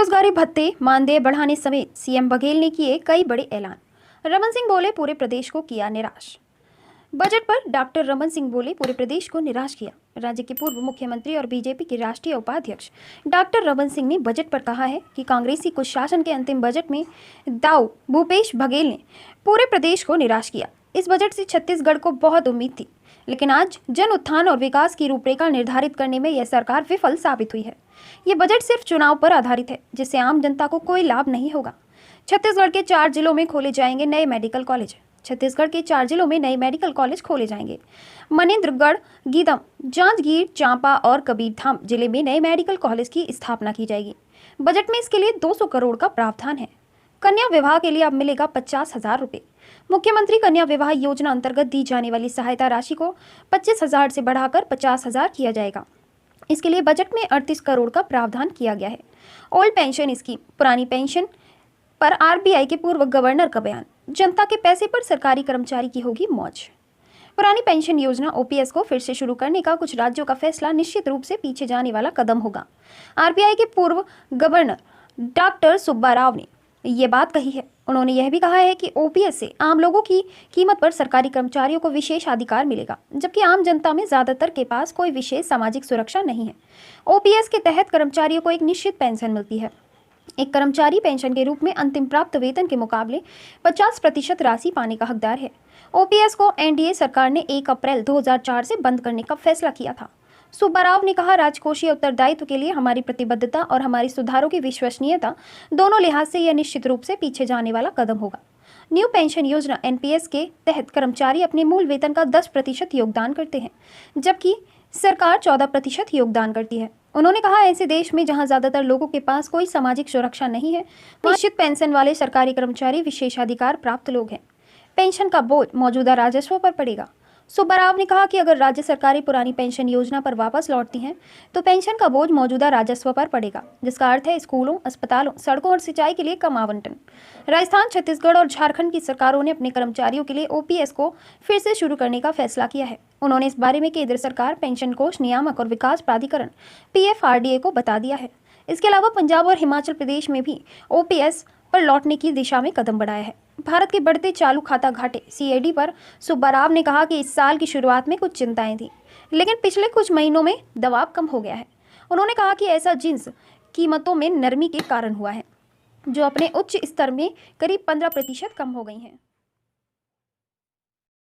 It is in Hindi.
बेरोजगारी भत्ते मानदेय बढ़ाने समेत सीएम बघेल ने किए कई बड़े ऐलान। रमन सिंह बोले पूरे प्रदेश को किया निराश। बजट पर डॉक्टर रमन सिंह बोले पूरे प्रदेश को निराश किया। राज्य के पूर्व मुख्यमंत्री और बीजेपी के राष्ट्रीय उपाध्यक्ष डॉक्टर रमन सिंह ने बजट पर कहा है कि कांग्रेसी कुछ शासन के अंतिम बजट में दाऊ भूपेश बघेल ने पूरे प्रदेश को निराश किया। इस बजट से छत्तीसगढ़ को बहुत उम्मीद थी, लेकिन आज जन उत्थान और विकास की रूपरेखा निर्धारित करने में यह सरकार विफल साबित हुई है। ये बजट सिर्फ चुनाव पर आधारित है, जिससे आम जनता को कोई लाभ नहीं होगा। छत्तीसगढ़ के 4 जिलों में खोले जाएंगे नए मेडिकल कॉलेज। छत्तीसगढ़ के 4 जिलों में नए मेडिकल कॉलेज खोले जाएंगे। मनेन्द्रगढ़, गीदम, जांजगीर चांपा और कबीरधाम जिले में नए मेडिकल कॉलेज की स्थापना की जाएगी। बजट में इसके लिए 200 करोड़ का प्रावधान है। कन्या विवाह के लिए अब मिलेगा 50,000 रुपये। मुख्यमंत्री कन्या विवाह योजना अंतर्गत दी जाने वाली सहायता राशि को 25,000 से बढ़ाकर 50,000 किया जाएगा। इसके लिए बजट में 38 करोड़ का प्रावधान किया गया है। ओल्ड पेंशन स्कीम, पुरानी पेंशन पर आरबीआई के पूर्व गवर्नर का बयान। जनता के पैसे पर सरकारी कर्मचारी की होगी मौज। पुरानी पेंशन योजना ओपीएस को फिर से शुरू करने का कुछ राज्यों का फैसला निश्चित रूप से पीछे जाने वाला कदम होगा। आरबीआई के पूर्व गवर्नर डॉक्टर सुब्बा राव ने ये बात कही है। उन्होंने यह भी कहा है कि ओपीएस से आम लोगों की कीमत पर सरकारी कर्मचारियों को विशेष अधिकार मिलेगा, जबकि आम जनता में ज्यादातर के पास कोई विशेष सामाजिक सुरक्षा नहीं है। ओपीएस के तहत कर्मचारियों को एक निश्चित पेंशन मिलती है। एक कर्मचारी पेंशन के रूप में अंतिम प्राप्त वेतन के मुकाबले 50% राशि पाने का हकदार है। ओपीएस को एनडीए सरकार ने 1 अप्रैल 2004 से बंद करने का फैसला किया था। सुब्बा राव ने कहा, राजकोषीय उत्तरदायित्व के लिए हमारी प्रतिबद्धता और हमारी सुधारों की विश्वसनीयता दोनों लिहाज से यह निश्चित रूप से पीछे जाने वाला कदम होगा। न्यू पेंशन योजना एनपीएस के तहत कर्मचारी अपने मूल वेतन का 10% योगदान करते हैं, जबकि सरकार 14% योगदान करती है। उन्होंने कहा, ऐसे देश में जहां ज्यादातर लोगों के पास कोई सामाजिक सुरक्षा नहीं है, निश्चित पेंशन वाले सरकारी कर्मचारी विशेषाधिकार प्राप्त लोग हैं। पेंशन का बोझ मौजूदा राजस्व पर पड़ेगा। सुब्बा राव ने कहा कि अगर राज्य सरकारें पुरानी पेंशन योजना पर वापस लौटती हैं तो पेंशन का बोझ मौजूदा राजस्व पर पड़ेगा, जिसका अर्थ है स्कूलों, अस्पतालों, सड़कों और सिंचाई के लिए कम आवंटन। राजस्थान, छत्तीसगढ़ और झारखंड की सरकारों ने अपने कर्मचारियों के लिए ओपीएस को फिर से शुरू करने का फैसला किया है। उन्होंने इस बारे में केंद्र सरकार, पेंशन कोष नियामक और विकास प्राधिकरण पीएफआरडीए को बता दिया है। इसके अलावा पंजाब और हिमाचल प्रदेश में भी ओपीएस पर लौटने की दिशा में कदम बढ़ाया है। भारत के बढ़ते चालू खाता घाटे सीएडी पर सुब्बा राव ने कहा कि इस साल की शुरुआत में कुछ चिंताएं थी, लेकिन पिछले कुछ महीनों में दबाव कम हो गया है। उन्होंने कहा कि ऐसा जिन्स कीमतों में नरमी के कारण हुआ है, जो अपने उच्च स्तर में करीब 15% कम हो गई हैं।